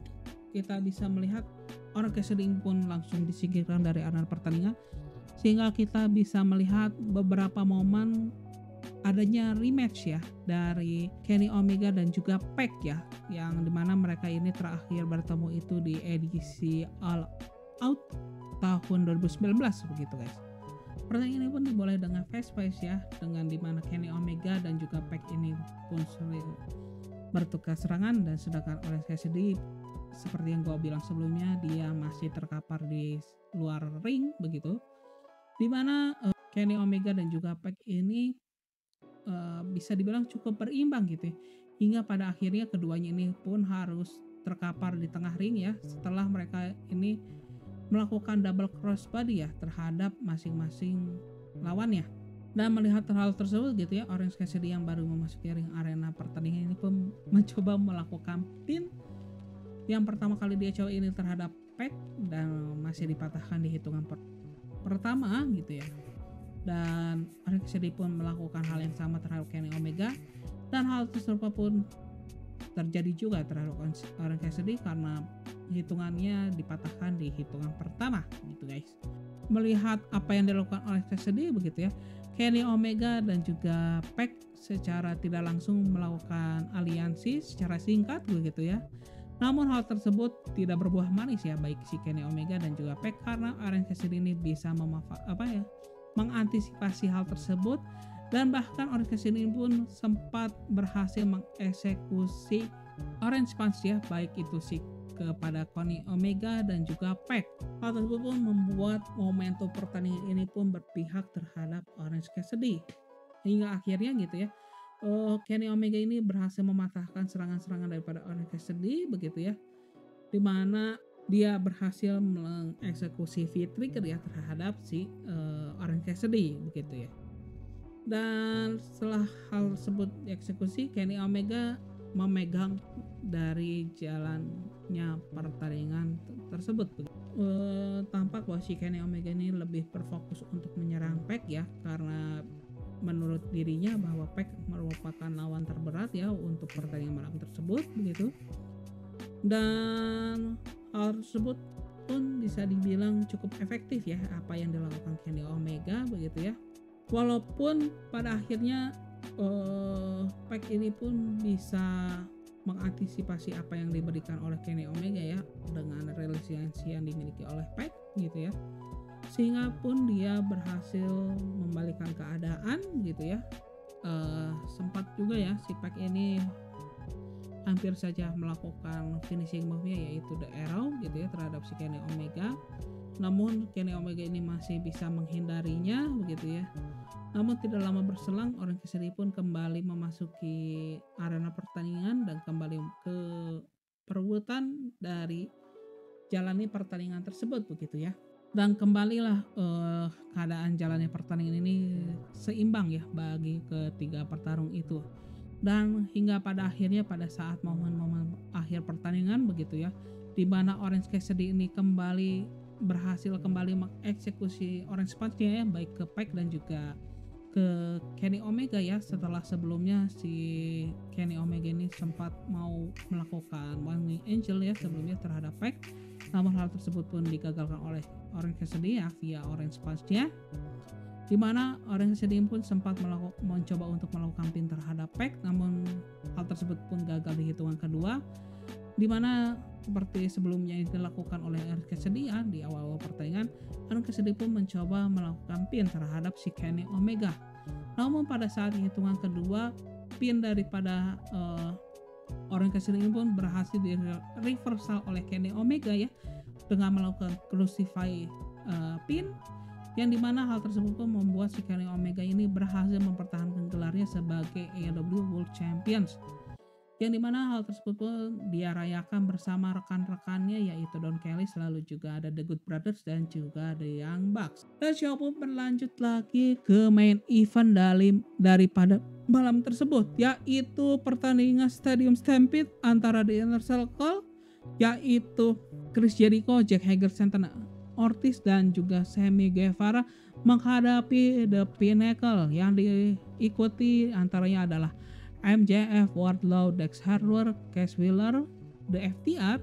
kita bisa melihat Orange Cassidy pun langsung disingkirkan dari arena pertandingan, sehingga kita bisa melihat beberapa momen adanya rematch ya dari Kenny Omega dan juga Pac ya, yang dimana mereka ini terakhir bertemu itu di edisi All Out tahun 2019 begitu guys. Pertandingan ini pun dimulai dengan fast pace ya, dengan dimana Kenny Omega dan juga Pac ini pun sering bertukar serangan, dan sedangkan Orange Cassidy seperti yang gue bilang sebelumnya dia masih terkapar di luar ring begitu, dimana Kenny Omega dan juga Pac ini bisa dibilang cukup berimbang gitu ya, hingga pada akhirnya keduanya ini pun harus terkapar di tengah ring ya, setelah mereka ini melakukan double crossbody ya terhadap masing-masing lawannya. Dan melihat hal tersebut gitu ya, Orange Cassidy yang baru memasuki ring arena pertandingan ini pun mencoba melakukan pin yang pertama kali dia coba ini terhadap Pac, dan masih dipatahkan di hitungan pertama gitu ya. Dan Orange Cassidy pun melakukan hal yang sama terhadap Kenny Omega, dan hal tersebut pun terjadi juga terhadap Orange Cassidy karena hitungannya dipatahkan di hitungan pertama gitu guys. Melihat apa yang dilakukan oleh Cassidy begitu ya, Kenny Omega dan juga Pac secara tidak langsung melakukan aliansi secara singkat begitu ya. Namun hal tersebut tidak berbuah manis ya, baik si Kenny Omega dan juga Pac, karena Orange Cassidy ini bisa mengantisipasi hal tersebut, dan bahkan Orange Cassidy pun sempat berhasil mengeksekusi Orange Punch ya, baik itu si kepada Kenny Omega dan juga Pac. Hal tersebut pun membuat momentum pertandingan ini pun berpihak terhadap Orange Cassidy, hingga akhirnya gitu ya Kenny Omega ini berhasil mematahkan serangan-serangan daripada Orange Cassidy begitu ya, dimana dia berhasil mengeksekusi V-trigger ya terhadap si Orange Cassidy begitu ya. Dan setelah hal tersebut dieksekusi, Kenny Omega memegang dari jalannya pertandingan tersebut. Tampak bahwa si Kenny Omega ini lebih berfokus untuk menyerang Pac ya, karena menurut dirinya bahwa Pac merupakan lawan terberat ya untuk pertandingan malam tersebut begitu. Dan hal tersebut pun bisa dibilang cukup efektif ya apa yang dilakukan Kenny Omega begitu ya. Walaupun pada akhirnya Pac ini pun bisa mengantisipasi apa yang diberikan oleh Kenny Omega ya, dengan resiliensi yang dimiliki oleh Pac gitu ya, sehingga pun dia berhasil membalikan keadaan gitu ya. Sempat juga ya si Pac ini hampir saja melakukan finishing move-nya yaitu The Arrow gitu ya terhadap si Kenny Omega, namun Kenny Omega ini masih bisa menghindarinya begitu ya. Namun tidak lama berselang Orange Cassidy pun kembali memasuki arena pertandingan dan kembali ke perebutan dari jalani pertandingan tersebut begitu ya. Dan kembalilah keadaan jalannya pertandingan ini seimbang ya bagi ketiga petarung itu. Dan hingga pada akhirnya pada saat momen-momen akhir pertandingan begitu ya, di mana Orange Cassidy ini berhasil mengeksekusi Orange Punch-nya ya, baik ke Pac dan juga ke Kenny Omega ya, setelah sebelumnya si Kenny Omega ini sempat mau melakukan One Wing Angel ya sebelumnya terhadap Pac, namun hal tersebut pun digagalkan oleh Orange Cassidy ya via Orange Punch-nya, dimana Orange Cassidy pun sempat mencoba untuk melakukan pin terhadap Pac, namun hal tersebut pun gagal di hitungan kedua, dimana seperti sebelumnya yang dilakukan oleh Orange Cassidy ya, di awal-awal pertandingan Orange Cassidy pun mencoba melakukan pin terhadap si Kenny Omega. Namun pada saat hitungan kedua, pin daripada Orange Cassidy pun berhasil di reversal oleh Kenny Omega ya, dengan melakukan crucify pin, yang dimana hal tersebut pun membuat si Kenny Omega ini berhasil mempertahankan gelarnya sebagai AEW World Champions, yang dimana hal tersebut pun dia rayakan bersama rekan-rekannya yaitu Don Kelly, selalu juga ada The Good Brothers dan juga The Young Bucks. Dan show pun berlanjut lagi ke main event daripada malam tersebut, yaitu pertandingan Stadium Stampede antara The Inner Circle yaitu Chris Jericho, Jack Hager, Santana Ortiz dan juga Sammy Guevara menghadapi The Pinnacle, yang diikuti antaranya adalah MJF, Wardlow, Dax Harwood, Cash Wheeler, The FTR,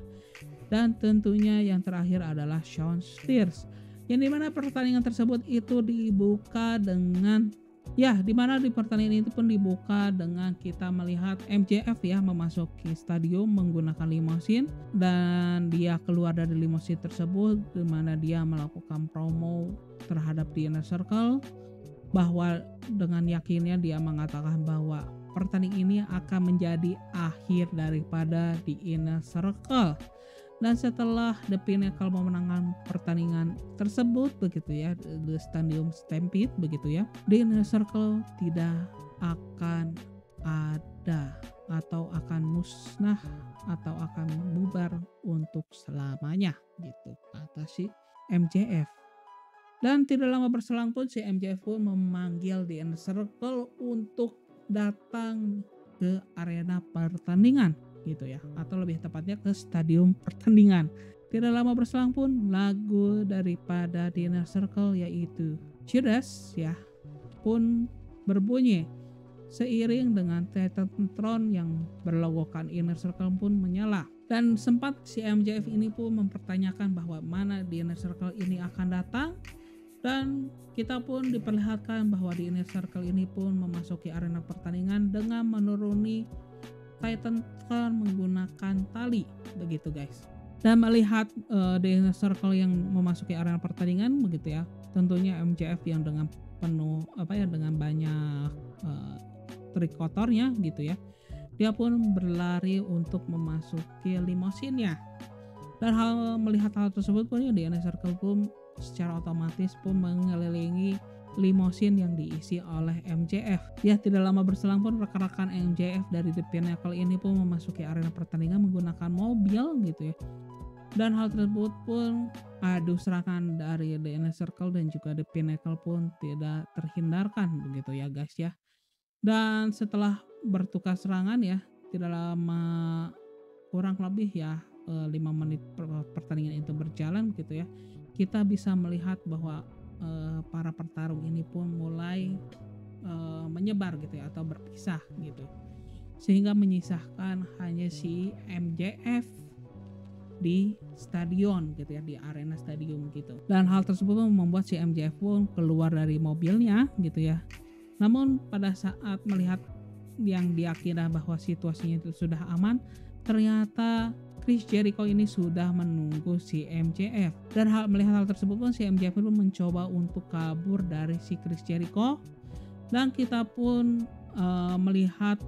dan tentunya yang terakhir adalah Shawn Spears. Yang dimana pertandingan tersebut itu dibuka dengan Ya, di mana di pertandingan itu pun dibuka dengan kita melihat MJF ya memasuki stadion menggunakan limosin, dan dia keluar dari limosin tersebut di mana dia melakukan promo terhadap The Inner Circle, bahwa dengan yakinnya dia mengatakan bahwa pertandingan ini akan menjadi akhir daripada The Inner Circle. Dan setelah The Pinnacle memenangkan pertandingan tersebut begitu ya, The Stadium Stampede begitu ya, The Inner Circle tidak akan ada atau akan musnah atau akan bubar untuk selamanya gitu kata si MJF. Dan tidak lama berselang pun si MJF pun memanggil The Inner Circle untuk datang ke arena pertandingan gitu ya, atau lebih tepatnya ke stadium pertandingan. Tidak lama berselang pun lagu daripada The Inner Circle yaitu Judas ya pun berbunyi seiring dengan Titantron yang berlogokan Inner Circle pun menyala. Dan sempat si MJF ini pun mempertanyakan bahwa mana The Inner Circle ini akan datang, dan kita pun diperlihatkan bahwa The Inner Circle ini pun memasuki arena pertandingan dengan menuruni Titantron menggunakan tali begitu guys. Dan melihat The Inner Circle yang memasuki arena pertandingan begitu ya, tentunya MJF yang dengan penuh dengan banyak trik kotornya gitu ya, dia pun berlari untuk memasuki limosinnya. Dan melihat hal tersebut pun ya, The Inner Circle pun secara otomatis pun mengelilingi limosin yang diisi oleh MJF. Ya, tidak lama berselang pun rekan-rekan MJF dari The Pinnacle ini pun memasuki arena pertandingan menggunakan mobil gitu ya. Dan hal tersebut pun adu serangan dari The Inner Circle dan juga The Pinnacle pun tidak terhindarkan begitu ya guys ya. Dan setelah bertukar serangan ya, tidak lama, kurang lebih ya 5 menit pertandingan itu berjalan gitu ya, kita bisa melihat bahwa para petarung ini pun mulai menyebar gitu ya, atau berpisah gitu, sehingga menyisahkan hanya si MJF di stadion gitu ya, di arena stadium gitu. Dan hal tersebut membuat si MJF pun keluar dari mobilnya gitu ya. Namun pada saat melihat yang diyakini bahwa situasinya itu sudah aman, ternyata Chris Jericho ini sudah menunggu si MJF. Dan melihat hal tersebut pun si MJF pun mencoba untuk kabur dari si Chris Jericho. Dan kita pun melihat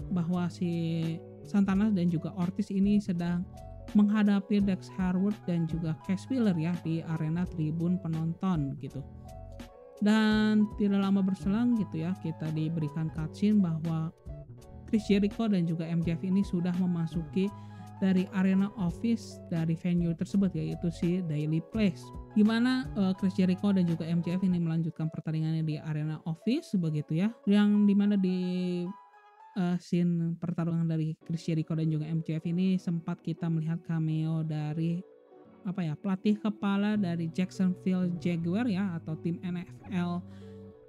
bahwa si Santana dan juga Ortiz ini sedang menghadapi Dax Harwood dan juga Cash Wheeler ya di arena tribun penonton gitu. Dan tidak lama berselang gitu ya, kita diberikan cutscene bahwa Chris Jericho dan juga MJF ini sudah memasuki dari arena office dari venue tersebut, yaitu si Daily Place. Gimana Chris Jericho dan juga MJF ini melanjutkan pertandingannya di arena office begitu ya, yang dimana di scene pertarungan dari Chris Jericho dan juga MJF ini sempat kita melihat cameo dari pelatih kepala dari Jacksonville Jaguar ya, atau tim NFL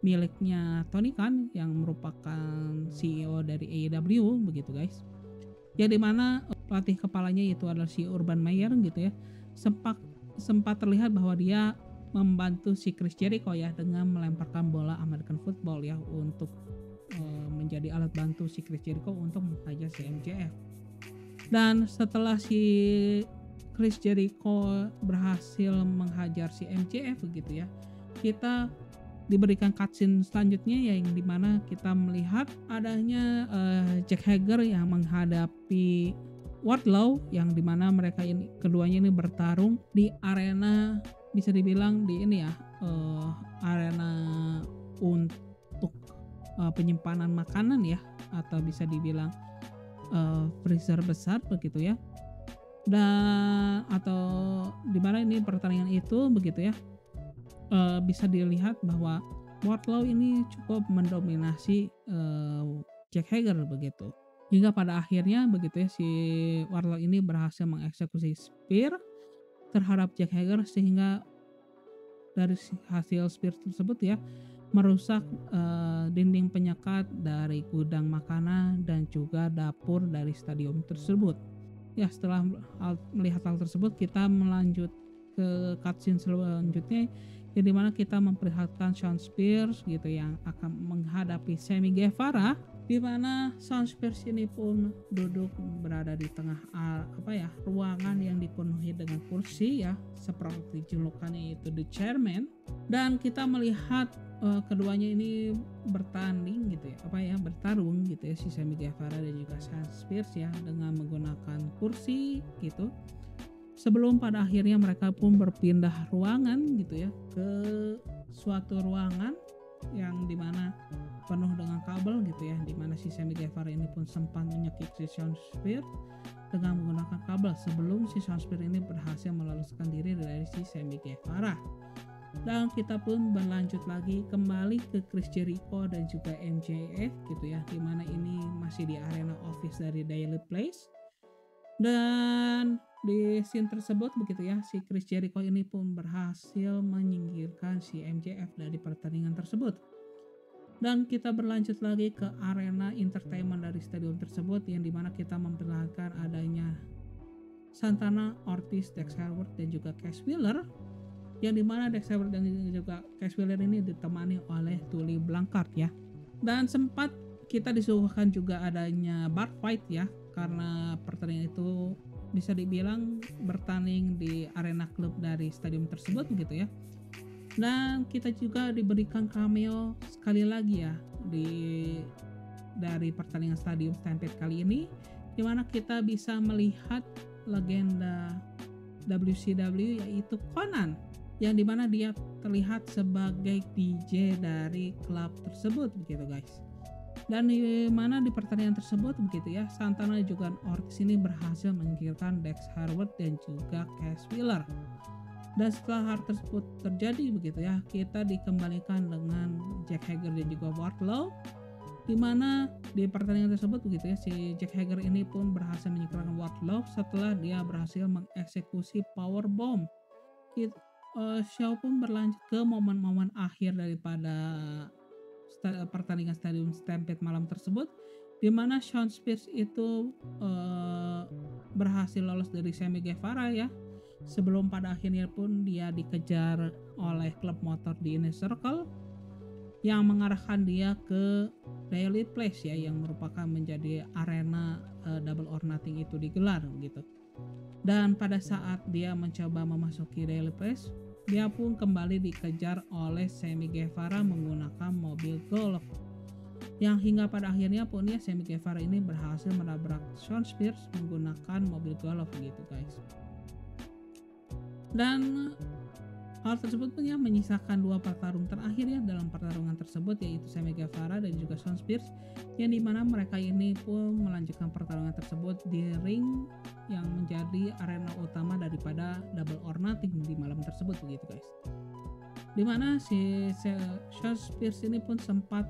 miliknya Tony Khan yang merupakan CEO dari AEW begitu guys. Ya, dimana pelatih kepalanya itu adalah si Urban Meyer gitu ya, sempat terlihat bahwa dia membantu si Chris Jericho ya dengan melemparkan bola American football ya, untuk menjadi alat bantu si Chris Jericho untuk menghajar si MJF. Dan setelah si Chris Jericho berhasil menghajar si MJF begitu ya, kita diberikan cutscene selanjutnya yang dimana kita melihat adanya Jack Hager yang menghadapi Wardlow, yang dimana mereka ini keduanya ini bertarung di arena, bisa dibilang di ini ya, arena untuk penyimpanan makanan ya, atau bisa dibilang freezer besar begitu ya. Dan atau dimana ini pertandingan itu begitu ya, bisa dilihat bahwa Wardlow ini cukup mendominasi Jack Hager begitu, hingga pada akhirnya begitu ya si Wardlow ini berhasil mengeksekusi spear terhadap Jack Hager, sehingga dari hasil spear tersebut ya merusak dinding penyekat dari gudang makanan dan juga dapur dari stadion tersebut. Ya, setelah melihat hal tersebut, kita melanjut ke cutscene selanjutnya, yang dimana kita memperlihatkan Shawn Spears gitu yang akan menghadapi Sammy Guevara, di mana Shawn Spears ini pun duduk berada di tengah ruangan yang dipenuhi dengan kursi ya, seperti julukannya yaitu The Chairman, dan kita melihat keduanya ini bertanding gitu ya, bertarung gitu ya, si Sammy Guevara dan juga Shawn Spears ya, dengan menggunakan kursi gitu. Sebelum pada akhirnya mereka pun berpindah ruangan gitu ya, ke suatu ruangan yang dimana penuh dengan kabel gitu ya, dimana si Sammy Guevara ini pun sempat menyekik si Shawn Spears dengan menggunakan kabel sebelum si Shawn Spears ini berhasil meloloskan diri dari si Sammy Guevara. Dan kita pun berlanjut lagi kembali ke Chris Jericho dan juga MJF gitu ya, dimana ini masih di arena office dari Daily Place. Dan di scene tersebut begitu ya, si Chris Jericho ini pun berhasil menyingkirkan si MJF dari pertandingan tersebut. Dan kita berlanjut lagi ke arena entertainment dari stadion tersebut, yang dimana kita memperlihatkan adanya Santana, Ortiz, Dax Harwood dan juga Cash Wheeler, yang dimana Dax Harwood dan juga Cash Wheeler ini ditemani oleh Tully Blanchard ya. Dan sempat kita disuguhkan juga adanya bar fight ya, karena pertandingan itu bisa dibilang bertanding di arena klub dari stadion tersebut begitu ya. Dan kita juga diberikan cameo sekali lagi ya dari pertandingan Stadium Stampede kali ini, dimana kita bisa melihat legenda WCW yaitu Conan, yang dimana dia terlihat sebagai DJ dari klub tersebut begitu guys. Dan di mana di pertandingan tersebut begitu ya, Santana juga Ortiz ini berhasil menyingkirkan Dax Harwood dan juga Cash Wheeler. Dan setelah hal tersebut terjadi begitu ya, kita dikembalikan dengan Jack Hager dan juga Wardlow, di mana di pertandingan tersebut begitu ya, si Jack Hager ini pun berhasil menyingkirkan Wardlow setelah dia berhasil mengeksekusi powerbomb. Show pun berlanjut ke momen-momen akhir daripada pertandingan Stadium Stampede malam tersebut, di mana Shawn Spears itu berhasil lolos dari Sammy Guevara ya, sebelum pada akhirnya pun dia dikejar oleh klub motor di Inner Circle yang mengarahkan dia ke Daily Place ya, yang merupakan menjadi arena Double or Nothing itu digelar gitu. Dan pada saat dia mencoba memasuki Daily Place, dia pun kembali dikejar oleh Sammy Guevara menggunakan mobil golf, yang hingga pada akhirnya pun ya Sammy Guevara ini berhasil menabrak Shawn Spears menggunakan mobil golf gitu guys. Dan hal tersebut pun ya menyisakan dua petarung terakhir ya dalam pertarungan tersebut, yaitu Sammy Guevara dan juga Shawn Spears, yang dimana mereka ini pun melanjutkan pertarungan tersebut di ring yang menjadi arena utama daripada Double or Nothing di malam tersebut begitu guys. Dimana si Shawn Spears ini pun sempat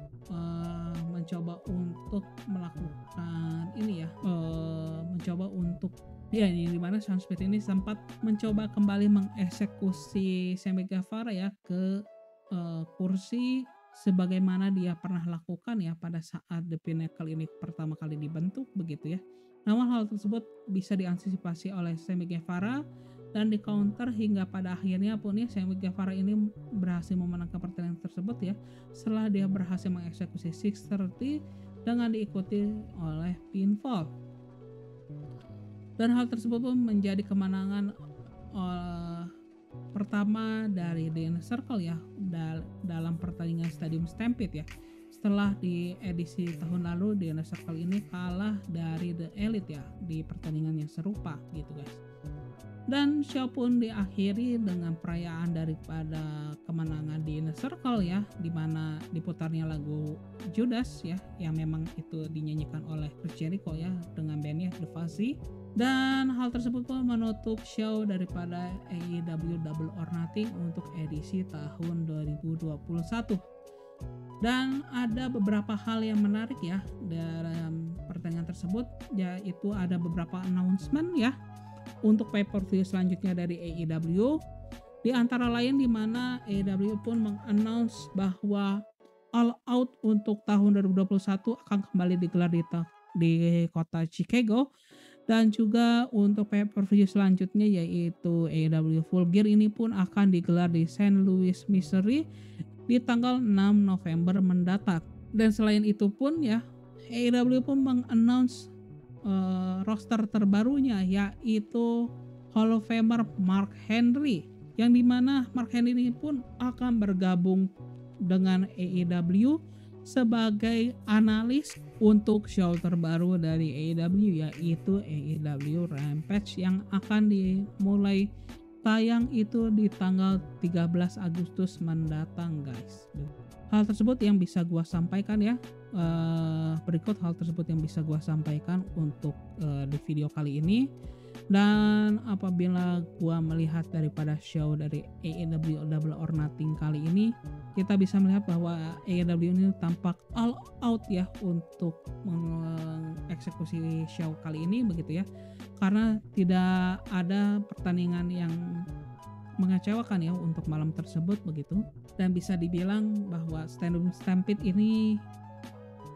mencoba untuk melakukan ini ya, di mana Shawn Spears ini sempat mencoba kembali mengeksekusi Sammy Guevara ya ke kursi sebagaimana dia pernah lakukan ya pada saat The Pinnacle ini pertama kali dibentuk begitu ya. Namun hal tersebut bisa diantisipasi oleh Sammy Guevara dan di counter hingga pada akhirnya pun ya Sammy Guevara ini berhasil memenangkan pertandingan tersebut ya, setelah dia berhasil mengeksekusi 630 dengan diikuti oleh pinfall. Dan hal tersebut pun menjadi kemenangan pertama dari The Inner Circle ya dalam pertandingan Stadium Stampede ya. Setelah di edisi tahun lalu The Inner Circle ini kalah dari The Elite ya di pertandingan yang serupa gitu guys. Dan show pun diakhiri dengan perayaan daripada kemenangan The Inner Circle ya, dimana diputarnya lagu Judas ya, yang memang itu dinyanyikan oleh Chris Jericho ya dengan bandnya The Fuzzy. Dan hal tersebut pun menutup show daripada AEW Double or Nothing untuk edisi tahun 2021. Dan ada beberapa hal yang menarik ya dalam pertandingan tersebut, yaitu ada beberapa announcement ya untuk pay-per-view selanjutnya dari AEW. Di antara lain di mana AEW pun mengannounce bahwa All Out untuk tahun 2021 akan kembali digelar di kota Chicago, Dan juga untuk pay-per-view selanjutnya yaitu AEW Full Gear ini pun akan digelar di St. Louis, Missouri di tanggal 6 November mendatang. Dan selain itu pun ya, AEW pun mengannounce roster terbarunya yaitu Hall of Famer Mark Henry, yang dimana Mark Henry ini pun akan bergabung dengan AEW sebagai analis untuk show terbaru dari AEW yaitu AEW Rampage yang akan dimulai tayang itu di tanggal 13 Agustus mendatang guys. Hal tersebut yang bisa gua sampaikan ya, berikut hal tersebut yang bisa gua sampaikan untuk di video kali ini. Dan apabila gua melihat daripada show dari AEW Double or Nothing kali ini, kita bisa melihat bahwa AEW ini tampak all out ya untuk mengeksekusi show kali ini begitu ya, karena tidak ada pertandingan yang mengecewakan ya untuk malam tersebut begitu. Dan bisa dibilang bahwa Stadium Stampede ini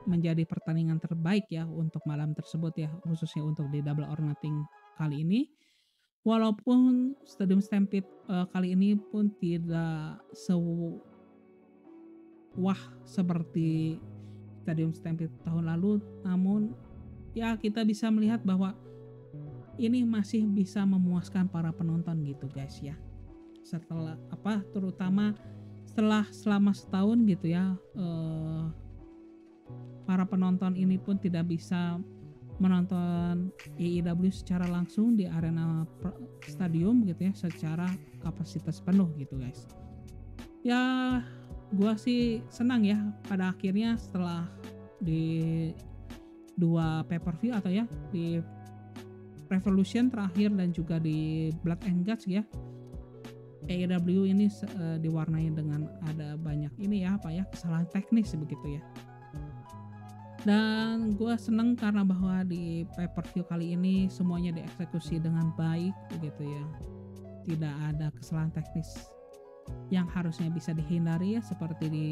menjadi pertandingan terbaik ya untuk malam tersebut ya, khususnya untuk di Double or Nothing kali ini. Walaupun Stadium Stampede kali ini pun tidak wah seperti Stadium Stampede tahun lalu, namun ya kita bisa melihat bahwa ini masih bisa memuaskan para penonton gitu guys ya. Setelah terutama selama setahun gitu ya, para penonton ini pun tidak bisa menonton AEW secara langsung di arena stadium gitu ya, secara kapasitas penuh gitu guys. Ya gua sih senang ya pada akhirnya setelah di 2 pay-per-view atau ya di Revolution terakhir dan juga di Blood and Guts ya, AEW ini diwarnai dengan ada banyak ini ya kesalahan teknis begitu ya. Dan gue seneng karena bahwa di pay-per-view kali ini semuanya dieksekusi dengan baik begitu ya. Tidak ada kesalahan teknis yang harusnya bisa dihindari ya, seperti di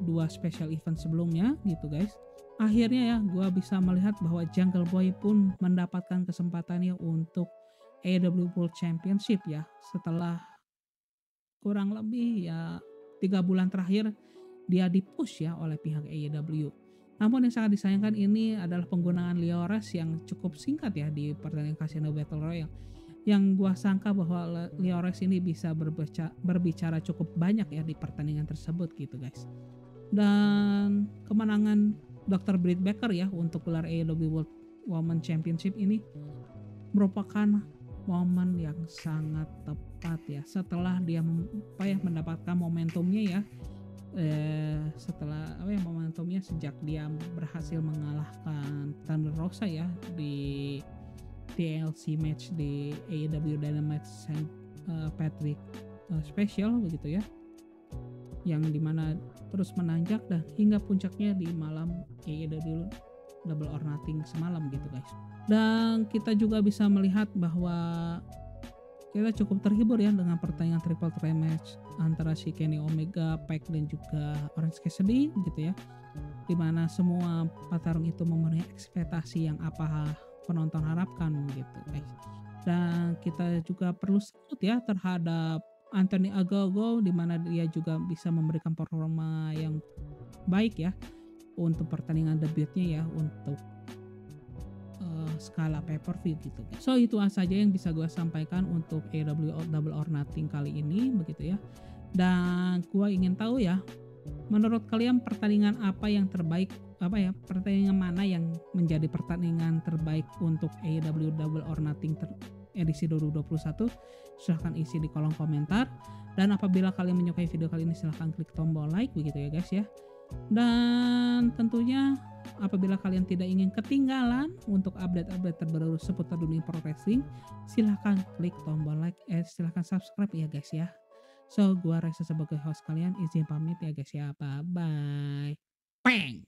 2 special event sebelumnya gitu guys. Akhirnya ya gue bisa melihat bahwa Jungle Boy pun mendapatkan kesempatannya untuk AEW World Championship ya, setelah kurang lebih ya 3 bulan terakhir dia di-push ya oleh pihak AEW. Namun yang sangat disayangkan ini adalah penggunaan Liores yang cukup singkat ya di pertandingan Casino Battle Royale. Yang gua sangka bahwa Liores ini bisa berbicara cukup banyak ya di pertandingan tersebut gitu guys. Dan kemenangan Dr. Britt Baker ya untuk gelar AEW World Women Championship ini merupakan momen yang sangat tepat ya, setelah dia mendapatkan momentumnya ya, setelah momentumnya sejak dia berhasil mengalahkan Thunder Rosa ya di TLC match di AEW Dynamite St. Patrick Special begitu ya, yang dimana terus menanjak dan hingga puncaknya di malam AEW Double or Nothing semalam gitu guys. Dan kita juga bisa melihat bahwa kita cukup terhibur ya dengan pertandingan triple threat match antara si Kenny Omega, Pac dan juga Orange Cassidy gitu ya, dimana semua petarung itu memenuhi ekspektasi yang apa penonton harapkan gitu guys. Dan kita juga perlu salut ya terhadap Anthony Ogogo, dimana dia juga bisa memberikan performa yang baik ya untuk pertandingan debutnya ya untuk skala pay-per-view gitu guys. So itu saja yang bisa gue sampaikan untuk AEW Double or Nothing kali ini begitu ya. Dan gue ingin tahu ya, menurut kalian pertandingan apa yang terbaik, pertandingan mana yang menjadi pertandingan terbaik untuk AEW Double or Nothing edisi 2021? Silahkan isi di kolom komentar. Dan apabila kalian menyukai video kali ini, silahkan klik tombol like begitu ya guys ya. Dan tentunya apabila kalian tidak ingin ketinggalan untuk update-update terbaru seputar dunia pro wrestling, silahkan klik tombol like, silahkan subscribe ya guys ya. So gua Reza sebagai host kalian izin pamit ya guys ya, bye bye. Peng.